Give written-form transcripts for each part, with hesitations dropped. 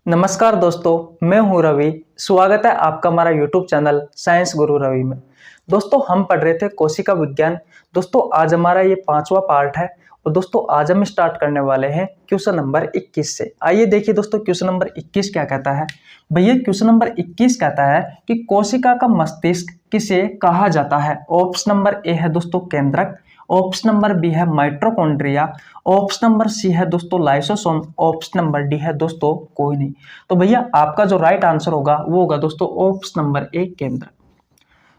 नमस्कार दोस्तों, मैं हूं रवि। स्वागत है आपका हमारा यूट्यूब चैनल साइंस गुरु रवि में। दोस्तों, हम पढ़ रहे थे कोशिका विज्ञान। दोस्तों, आज हमारा ये 5वां पार्ट है और दोस्तों आज हम स्टार्ट करने वाले हैं क्वेश्चन नंबर 21 से। आइए देखिए दोस्तों, क्वेश्चन नंबर 21 क्या कहता है। भैया क्वेश्चन नंबर 21 कहता है कि कोशिका का मस्तिष्क किसे कहा जाता है। ऑप्शन नंबर ए है दोस्तों केंद्रक, ऑप्शन नंबर बी है माइटोकॉन्ड्रिया, ऑप्शन नंबर सी है दोस्तों लाइसोसोम, ऑप्शन नंबर डी है दोस्तों कोई नहीं। तो भैया आपका जो राइट आंसर होगा वो होगा दोस्तों ऑप्शन नंबर ए केंद्र।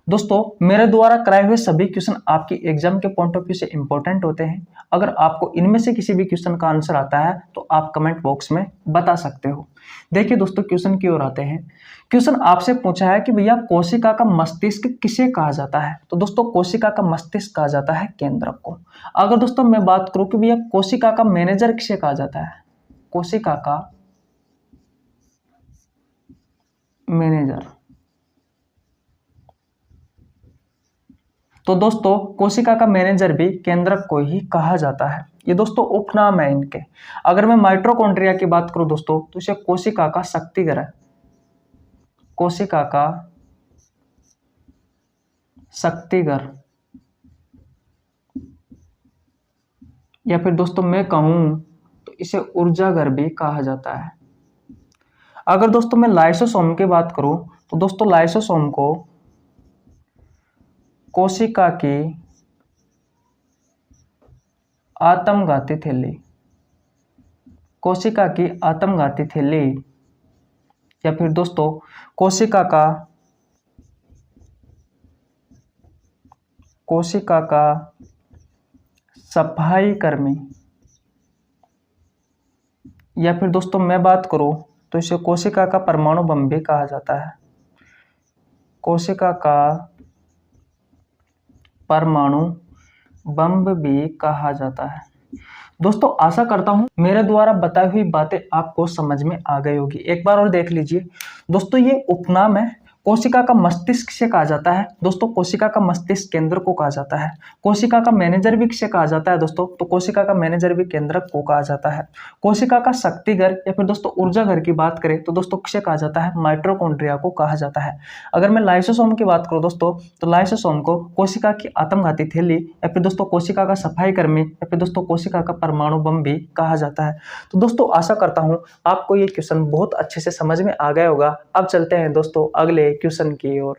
दोस्तों, मेरे द्वारा कराए हुए सभी क्वेश्चन आपकी एग्जाम के पॉइंट ऑफ व्यू से इंपॉर्टेंट होते हैं। अगर आपको इनमें से किसी भी क्वेश्चन का आंसर आता है तो आप कमेंट बॉक्स में बता सकते हो। देखिए दोस्तों, क्वेश्चन की ओर आते हैं। क्वेश्चन आपसे पूछा है कि भैया कोशिका का मस्तिष्क किसे कहा जाता है। तो दोस्तों कोशिका का मस्तिष्क कहा जाता है केंद्रक को। अगर दोस्तों मैं बात करूं कि भैया कोशिका का मैनेजर किसे कहा जाता है, कोशिका का मैनेजर, तो दोस्तों कोशिका का मैनेजर भी केंद्रक को ही कहा जाता है। ये दोस्तों उपनाम है इनके। अगर मैं माइटोकॉन्ड्रिया की बात करूं दोस्तों तो इसे कोशिका का शक्तिघर है, कोशिका का शक्तिघर, या फिर दोस्तों मैं कहूं तो इसे ऊर्जा घर भी कहा जाता है। अगर दोस्तों मैं लाइसोसोम की बात करूं तो दोस्तों लाइसोसोम को कोशिका की आत्मघाती थैली, कोशिका की आत्मघाती थैली, या फिर दोस्तों कोशिका का सफाई कर्मी, या फिर दोस्तों मैं बात करूं तो इसे कोशिका का परमाणु बम भी कहा जाता है, कोशिका का परमाणु बम भी कहा जाता है। दोस्तों आशा करता हूं मेरे द्वारा बताई हुई बातें आपको समझ में आ गई होगी। एक बार और देख लीजिए दोस्तों, ये उपनाम है। कोशिका का मस्तिष्क किसे कहा जाता है दोस्तों, कोशिका का मस्तिष्क केंद्र को कहा जाता है। कोशिका का मैनेजर भी किसे कहा जाता है दोस्तों, तो कोशिका का मैनेजर भी केंद्रक को कहा जाता है। कोशिका का शक्तिघर या फिर दोस्तों ऊर्जा घर की बात करें तो दोस्तों किसे कहा जाता है, माइटोकॉन्ड्रिया को कहा जाता है। अगर मैं लाइसोसोम की बात करूं दोस्तों तो लाइसोसोम को कोशिका की आत्मघाती थैली या फिर दोस्तों कोशिका का सफाई कर्मी या फिर दोस्तों कोशिका का परमाणु बम भी कहा जाता है। तो दोस्तों आशा करता हूं आपको ये क्वेश्चन बहुत अच्छे से समझ में आ गया होगा। अब चलते हैं दोस्तों अगले क्वेश्चन की ओर।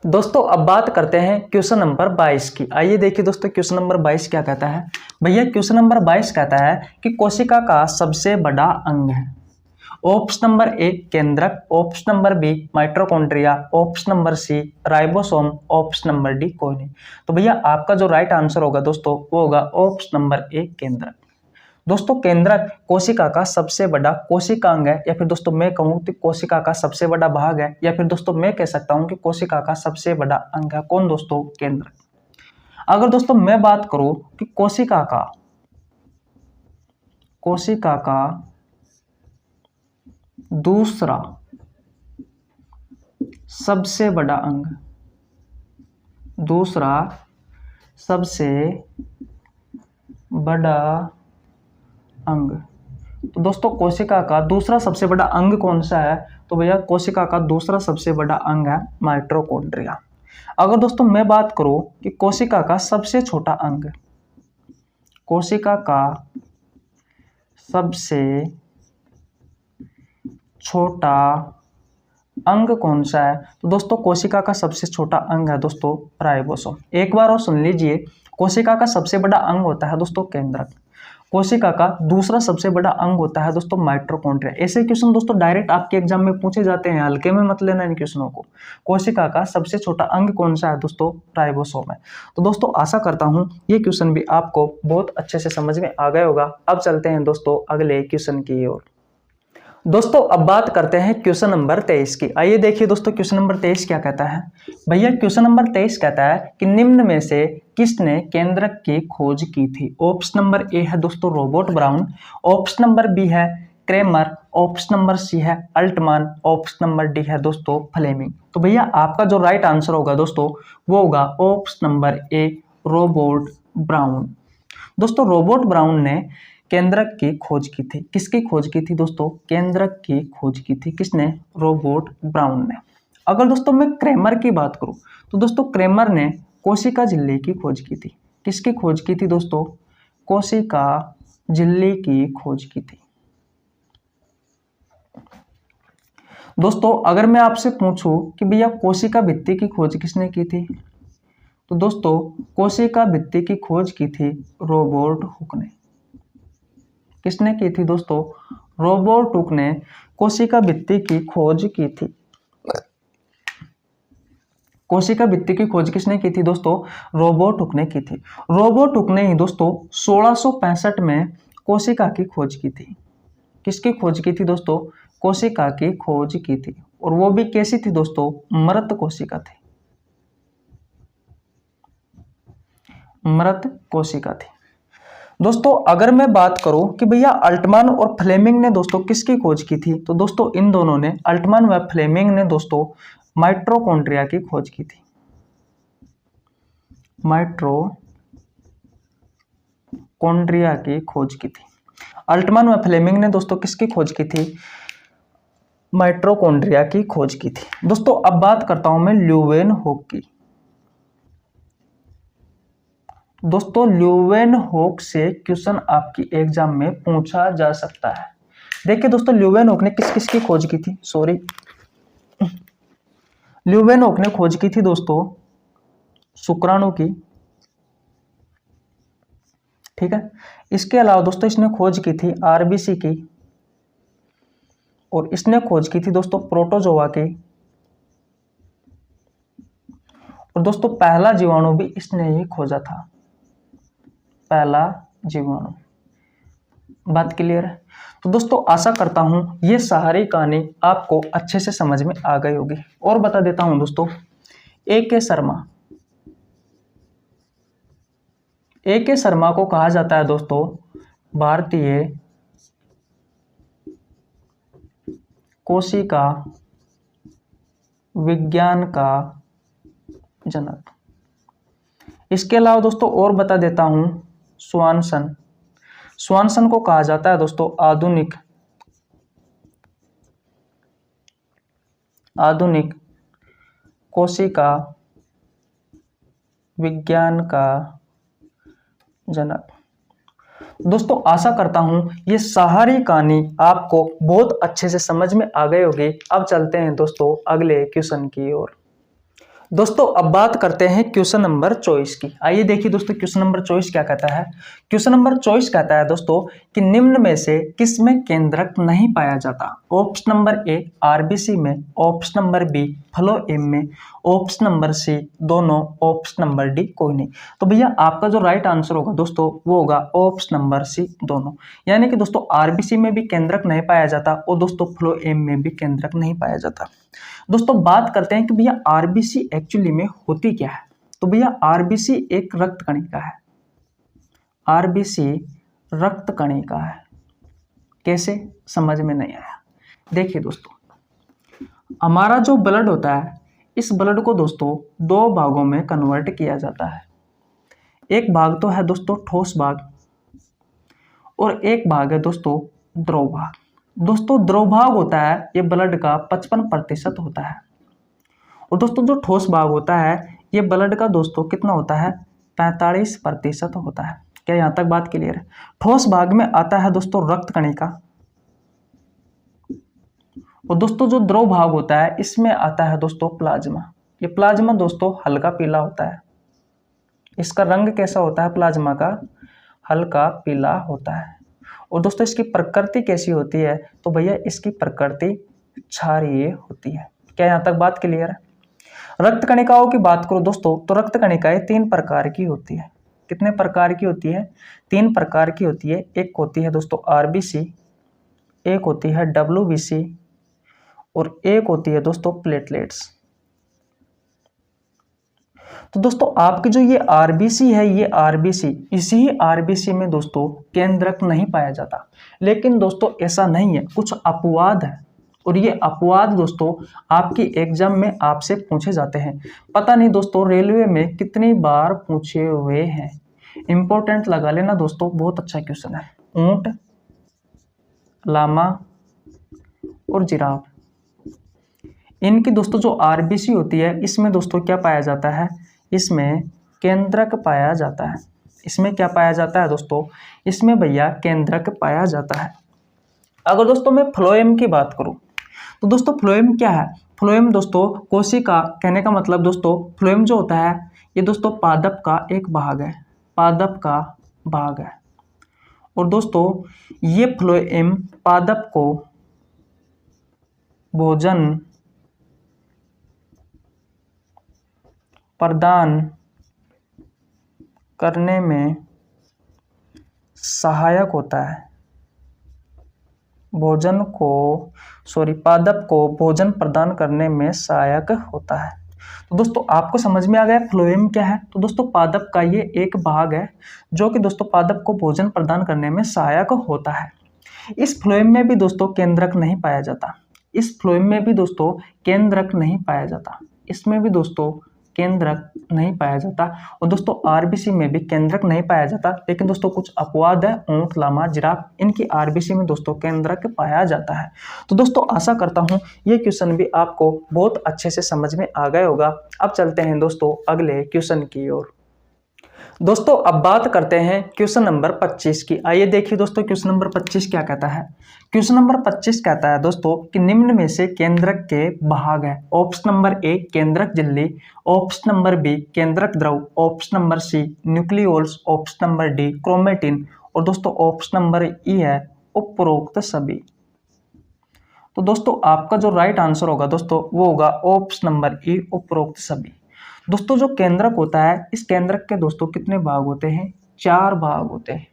दोस्तों अब बात करते हैं क्वेश्चन नंबर 22 की। आइए देखिए दोस्तों क्वेश्चन नंबर 22 क्या कहता है। भैया क्वेश्चन नंबर 22 कहता है कि कोशिका का सबसे बड़ा अंग है। ऑप्शन नंबर ए केंद्रक, option number B mitochondria, option number C ribosome, option number D कोई नहीं। तो भैया आपका जो राइट आंसर होगा दोस्तों वो होगा ऑप्शन नंबर ए केंद्रक। दोस्तों केंद्रक कोशिका का सबसे बड़ा कोशिकांग है, या फिर दोस्तों मैं कहूं तो कोशिका का सबसे बड़ा भाग है, या फिर दोस्तों मैं कह सकता हूं कि कोशिका का सबसे बड़ा अंग है। कौन दोस्तों, केंद्रक। अगर दोस्तों मैं बात करूं कि कोशिका का दूसरा सबसे बड़ा अंग, दूसरा सबसे बड़ा अंग, तो दोस्तों कोशिका का दूसरा सबसे बड़ा अंग कौन सा है, तो भैया कोशिका का दूसरा सबसे बड़ा अंग है माइटोकॉन्ड्रिया। अगर दोस्तों मैं बात करूं कि कोशिका का सबसे छोटा अंग, कोशिका का सबसे छोटा अंग कौन सा है, तो दोस्तों कोशिका का सबसे छोटा अंग है दोस्तों राइबोसोम। एक बार और सुन लीजिए, कोशिका का सबसे बड़ा अंग होता है दोस्तों केंद्रक, कोशिका का दूसरा सबसे बड़ा अंग होता है दोस्तों माइटोकॉन्ड्रिया। ऐसे क्वेश्चन दोस्तों डायरेक्ट आपके एग्जाम में पूछे जाते हैं, हल्के में मत लेना इन क्वेश्चनों को। कोशिका का सबसे छोटा अंग कौन सा है दोस्तों, राइबोसोम है। तो दोस्तों आशा करता हूं ये क्वेश्चन भी आपको बहुत अच्छे से समझ में आ गया होगा। अब चलते हैं दोस्तों अगले क्वेश्चन की ओर। दोस्तों अब बात करते हैं क्वेश्चन नंबर 23 की। आइए देखिए दोस्तों क्वेश्चन नंबर 23 क्या कहता है। भैया क्वेश्चन नंबर 23 कहता है कि निम्न में से किसने केंद्रक की खोज की थी। ऑप्शन नंबर ए है दोस्तों Robert Brown, option number B है क्रेमर, ऑप्शन नंबर सी है अल्टमान, ऑप्शन नंबर डी है दोस्तों फ्लेमिंग। तो भैया आपका जो राइट आंसर होगा दोस्तों वो होगा ऑप्शन नंबर ए रॉबर्ट ब्राउन। दोस्तों रॉबर्ट ब्राउन ने केंद्रक की खोज की थी। किसकी खोज की थी दोस्तों? केंद्रक की खोज की थी। किसने? रॉबर्ट ब्राउन ने। अगर दोस्तों मैं क्रेमर की बात करूं तो दोस्तों क्रेमर ने कोशिका झिल्ली की खोज की थी। किसकी खोज की थी दोस्तों? कोशिका झिल्ली की खोज की थी। दोस्तों अगर मैं आपसे पूछूं कि भैया कोशिका भित्ति की खोज किसने की थी, तो दोस्तों कोशिका भित्ति की खोज की थी रॉबर्ट हुक ने। किसने की थी दोस्तों? रॉबर्ट हुक ने कोशिका भित्ति की खोज की थी। कोशिका भित्ति की खोज किसने की थी दोस्तों? रॉबर्ट हुक ने की थी। रॉबर्ट हुक ने ही दोस्तों 1665 में कोशिका की खोज की थी। किसकी खोज की थी दोस्तों? कोशिका की खोज की थी। और वो भी कैसी थी दोस्तों? मृत कोशिका थी। मृत कोशिका थी। दोस्तों अगर मैं बात करूं कि भैया अल्टमान और फ्लेमिंग ने दोस्तों किसकी खोज की थी, तो दोस्तों इन दोनों ने, अल्टमान व फ्लेमिंग ने दोस्तों माइटोकॉन्ड्रिया की खोज की थी। माइटोकॉन्ड्रिया की खोज की थी। अल्टमान व फ्लेमिंग ने दोस्तों किसकी खोज की थी? माइटोकॉन्ड्रिया की खोज की थी। दोस्तों अब बात करता हूं मैं ल्यूवेनहोक की। दोस्तों ल्यूवेनहोक से क्वेश्चन आपकी एग्जाम में पूछा जा सकता है। देखिए दोस्तों ल्यूवेनहोक ने किस किस की खोज की थी? ल्यूवेनहोक ने खोज की थी दोस्तों शुक्राणु की। ठीक है। इसके अलावा दोस्तों इसने खोज की थी आरबीसी की, और इसने खोज की थी दोस्तों प्रोटोजोआ की। और दोस्तों पहला जीवाणु भी इसने ही खोजा था। पहला जीवाणु। बात क्लियर है? तो दोस्तों आशा करता हूं ये सारी कहानी आपको अच्छे से समझ में आ गई होगी। और बता देता हूं दोस्तों, ए.के. शर्मा को कहा जाता है दोस्तों भारतीय कोशिका विज्ञान का जनक। इसके अलावा दोस्तों और बता देता हूं स्वानसन को कहा जाता है दोस्तों आधुनिक कोशिका विज्ञान का जनक। दोस्तों आशा करता हूं ये सारी कहानी आपको बहुत अच्छे से समझ में आ गई होगी। अब चलते हैं दोस्तों अगले क्वेश्चन की ओर। दोस्तों अब बात करते हैं क्वेश्चन नंबर 24 की। आइए देखिए दोस्तों क्वेश्चन नंबर 24 क्या कहता है। क्वेश्चन नंबर 24 कहता है दोस्तों कि निम्न में से किस में केंद्रक नहीं पाया जाता? ऑप्शन नंबर ए आरबीसी में, ऑप्शन नंबर बी फ्लोएम में, ऑप्शन नंबर सी दोनों, ऑप्शन नंबर डी कोई नहीं। तो भैया आपका जो राइट आंसर होगा दोस्तों वो होगा ऑप्शन नंबर सी दोनों। यानी कि दोस्तों आरबीसी में भी केंद्रक नहीं पाया जाता और दोस्तों फ्लोएम में भी केंद्रक नहीं पाया जाता। दोस्तों बात करते हैं कि भैया आरबीसी एक्चुअली में होती क्या है। तो भैया आरबीसी एक रक्त कणिका है। आरबीसी रक्त कणिका है। कैसे? समझ में नहीं आया। देखिए दोस्तों हमारा जो ब्लड होता है इस ब्लड को दोस्तों दो भागों में कन्वर्ट किया जाता है। एक भाग तो है दोस्तों ठोस भाग और एक भाग है दोस्तों द्रव भाग। दोस्तों द्रव भाग होता है ये ब्लड का 55% होता है, और दोस्तों जो ठोस भाग होता है ये ब्लड का दोस्तों कितना होता है? 45% होता है। क्या यहाँ तक बात क्लियर है? ठोस भाग में आता है दोस्तों रक्त कणिका, और दोस्तों जो द्रव भाग होता है इसमें आता है दोस्तों प्लाज्मा। ये प्लाज्मा दोस्तों हल्का पीला होता है। इसका रंग कैसा होता है प्लाज्मा का? हल्का पीला होता है। और दोस्तों इसकी प्रकृति कैसी होती है? तो भैया इसकी प्रकृति क्षारीय होती है। क्या यहाँ तक बात क्लियर है? रक्त कणिकाओं की बात करो दोस्तों तो रक्त कणिकाएं 3 प्रकार की होती है। कितने प्रकार की होती है? 3 प्रकार की होती है। एक होती है दोस्तों आरबीसी, एक होती है डब्ल्यूबीसी और एक होती है दोस्तों प्लेटलेट्स। तो दोस्तों आपकी जो ये आरबीसी है, ये आरबीसी, इसी आरबीसी में दोस्तों केंद्रक नहीं पाया जाता। लेकिन दोस्तों ऐसा नहीं है, कुछ अपवाद है, और ये अपवाद दोस्तों आपकी एग्जाम में आपसे पूछे जाते हैं। पता नहीं दोस्तों रेलवे में कितनी बार पूछे हुए हैं। इंपॉर्टेंट लगा लेना दोस्तों, बहुत अच्छा क्वेश्चन है। ऊंट, लामा और जिराफ। इनकी दोस्तों जो आरबीसी होती है इसमें दोस्तों क्या पाया जाता है, इसमें केंद्रक पाया जाता है। इसमें क्या पाया जाता है दोस्तों, इसमें भैया केंद्रक पाया जाता है। अगर दोस्तों मैं फ्लोएम की बात करूं तो दोस्तों फ्लोएम क्या है, फ्लोएम दोस्तों कोशिका, कहने का मतलब दोस्तों फ्लोएम जो होता है ये दोस्तों पादप का एक भाग है, पादप का भाग है। और दोस्तों ये फ्लोएम पादप को भोजन प्रदान करने में सहायक होता है, पादप को भोजन प्रदान करने में सहायक होता है। तो दोस्तों आपको समझ में आ गया फ्लोएम क्या है। तो दोस्तों पादप का ये एक भाग है जो कि दोस्तों पादप को भोजन प्रदान करने में सहायक होता है। इस फ्लोएम में भी दोस्तों केंद्रक नहीं पाया जाता, इस फ्लोएम में भी दोस्तों केंद्रक नहीं पाया जाता, इसमें भी दोस्तों केंद्रक नहीं पाया जाता। और दोस्तों आरबीसी में भी केंद्रक नहीं पाया जाता, लेकिन दोस्तों कुछ अपवाद है, ऊंट, लामा, जिराफ, इनकी आरबीसी में दोस्तों केंद्रक पाया जाता है। तो दोस्तों आशा करता हूं ये क्वेश्चन भी आपको बहुत अच्छे से समझ में आ गया होगा। अब चलते हैं दोस्तों अगले क्वेश्चन की ओर। दोस्तों अब बात करते हैं क्वेश्चन नंबर 25 की। आइए देखिए दोस्तों क्वेश्चन नंबर 25 क्या कहता है। क्वेश्चन नंबर 25 कहता है दोस्तों कि निम्न में से केंद्रक के भाग है। ऑप्शन नंबर ए केंद्रक झिल्ली, ऑप्शन नंबर बी केंद्रक द्रव, option number C nucleolus, option number D chromatin और दोस्तों ऑप्शन नंबर ई है उपरोक्त सभी। तो दोस्तों आपका जो राइट आंसर होगा दोस्तों वो होगा ऑप्शन नंबर ई उपरोक्त सभी। दोस्तों जो केंद्रक होता है इस केंद्रक के दोस्तों कितने भाग होते हैं, 4 भाग होते हैं।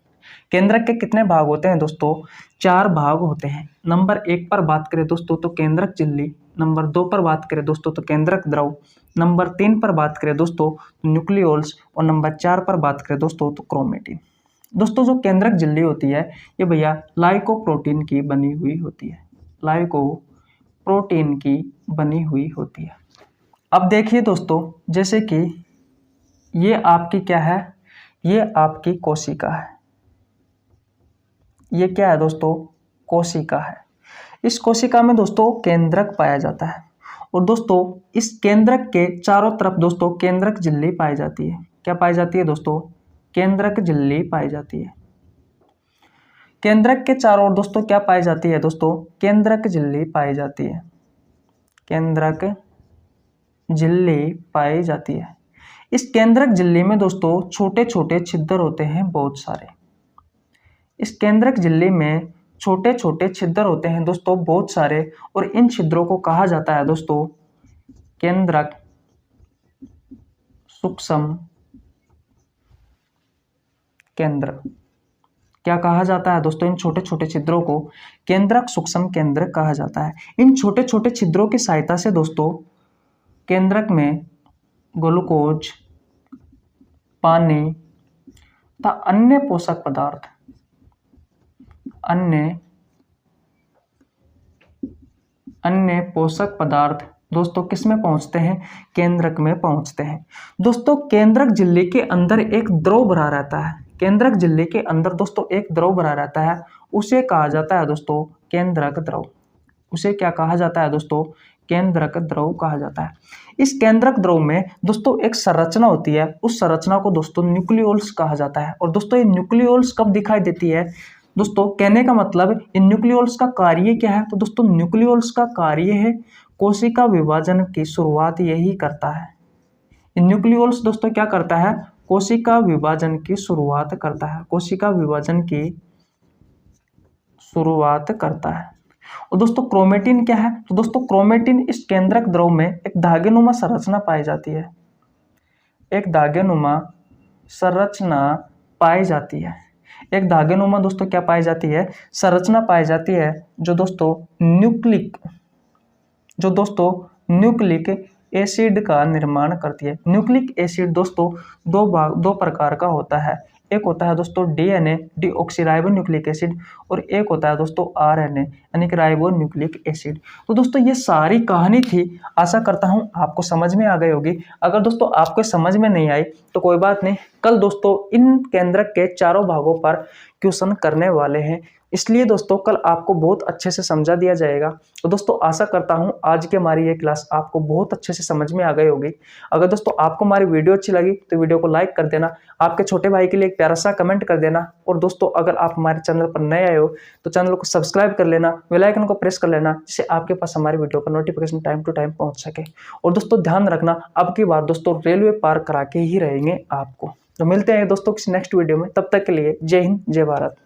केंद्रक के कितने भाग होते हैं दोस्तों, 4 भाग होते हैं। नंबर 1 पर बात करें दोस्तों तो केंद्रक झिल्ली, नंबर 2 पर बात करें दोस्तों तो केंद्रक द्रव, नंबर 3 पर बात करें दोस्तों तो न्यूक्लियोल्स और नंबर 4 पर बात करें दोस्तों तो क्रोमेटिन। दोस्तों जो केंद्रक झिल्ली होती है ये भैया लाइकोप्रोटीन की बनी हुई होती है, लाइकोप्रोटीन की बनी हुई होती है। अब देखिए दोस्तों जैसे कि ये आपकी क्या है, ये आपकी कोशिका है, ये क्या है दोस्तों, कोशिका है। इस कोशिका में दोस्तों केंद्रक पाया जाता है और दोस्तों इस केंद्रक के चारों तरफ दोस्तों केंद्रक झिल्ली पाई जाती है। क्या पाई जाती है दोस्तों, केंद्रक झिल्ली पाई जाती है। केंद्रक के चारों ओर दोस्तों क्या पाई जाती है दोस्तों, केंद्रक झिल्ली पाई जाती है, केंद्रक झिल्ली पाई जाती है। इस केंद्रक झिल्ली में दोस्तों छोटे छोटे छिद्र होते हैं बहुत सारे। इस केंद्रक झिल्ली में छोटे छोटे छिद्र होते हैं दोस्तों बहुत सारे और इन छिद्रों को कहा जाता है दोस्तों केंद्रक सूक्ष्म केंद्र। क्या कहा जाता है दोस्तों, इन छोटे छोटे छिद्रों को केंद्रक सूक्ष्म केंद्र कहा जाता है। इन छोटे छोटे छिद्रों की सहायता से दोस्तों केंद्रक में ग्लूकोज, पानी तथा अन्य पोषक पदार्थ, अन्य पोषक पदार्थ दोस्तों किस में पहुंचते हैं, केंद्रक में पहुंचते हैं। दोस्तों केंद्रक झिल्ली के अंदर एक द्रव भरा रहता है, केंद्रक झिल्ली के अंदर दोस्तों एक द्रव भरा रहता है, उसे कहा जाता है दोस्तों केंद्रक द्रव। उसे क्या कहा जाता है दोस्तों, केंद्रक द्रव कहा जाता है। इस केंद्रक द्रव में दोस्तों एक संरचना होती है, उस संरचना को दोस्तों न्यूक्लियोल्स कहा जाता है। और दोस्तों ये न्यूक्लियोल्स कब दिखाई देती है दोस्तों, कहने का मतलब इन न्यूक्लियोल्स का कार्य क्या है, तो दोस्तों न्यूक्लियोल्स का कार्य है कोशिका विभाजन की शुरुआत यही करता है। इन न्यूक्लियोल्स दोस्तों क्या करता है, कोशिका विभाजन की शुरुआत करता है, कोशिका विभाजन की शुरुआत करता है। और दोस्तों क्रोमेटिन क्या है, तो दोस्तों क्रोमेटिन इस केंद्रक द्रव में एक धागेनुमा संरचना पाई जाती है, एक धागेनुमा संरचना पाई जाती है। एक धागेनुमा दोस्तों क्या पाई जाती है, संरचना पाई जाती है जो दोस्तों न्यूक्लिक एसिड का निर्माण करती है। न्यूक्लिक एसिड दोस्तों दो प्रकार का होता है, एक होता है दोस्तों डीएनए डीऑक्सीराइबो न्यूक्लिक एसिड और एक होता है दोस्तों आरएनए यानी कि राइबो न्यूक्लिक एसिड। तो दोस्तों ये सारी कहानी थी, आशा करता हूँ आपको समझ में आ गई होगी। अगर दोस्तों आपको समझ में नहीं आई तो कोई बात नहीं, कल दोस्तों इन केंद्रक के चारों भागों पर क्वेश्चन करने वाले हैं, इसलिए दोस्तों कल आपको बहुत अच्छे से समझा दिया जाएगा। तो दोस्तों आशा करता हूं आज की हमारी ये क्लास आपको बहुत अच्छे से समझ में आ गई होगी। अगर दोस्तों आपको हमारी वीडियो अच्छी लगी तो वीडियो को लाइक कर देना, आपके छोटे भाई के लिए एक प्यारा सा कमेंट कर देना, और दोस्तों अगर आप हमारे चैनल पर नए आए हो तो चैनल को सब्सक्राइब कर लेना, बेल आइकन को प्रेस कर लेना, जिससे आपके पास हमारी वीडियो का नोटिफिकेशन टाइम टू टाइम पहुंच सके। और दोस्तों ध्यान रखना, अब की बार दोस्तों रेलवे पार करा के ही रहेंगे आपको। तो मिलते हैं दोस्तों किसी नेक्स्ट वीडियो में, तब तक के लिए जय हिंद जय भारत।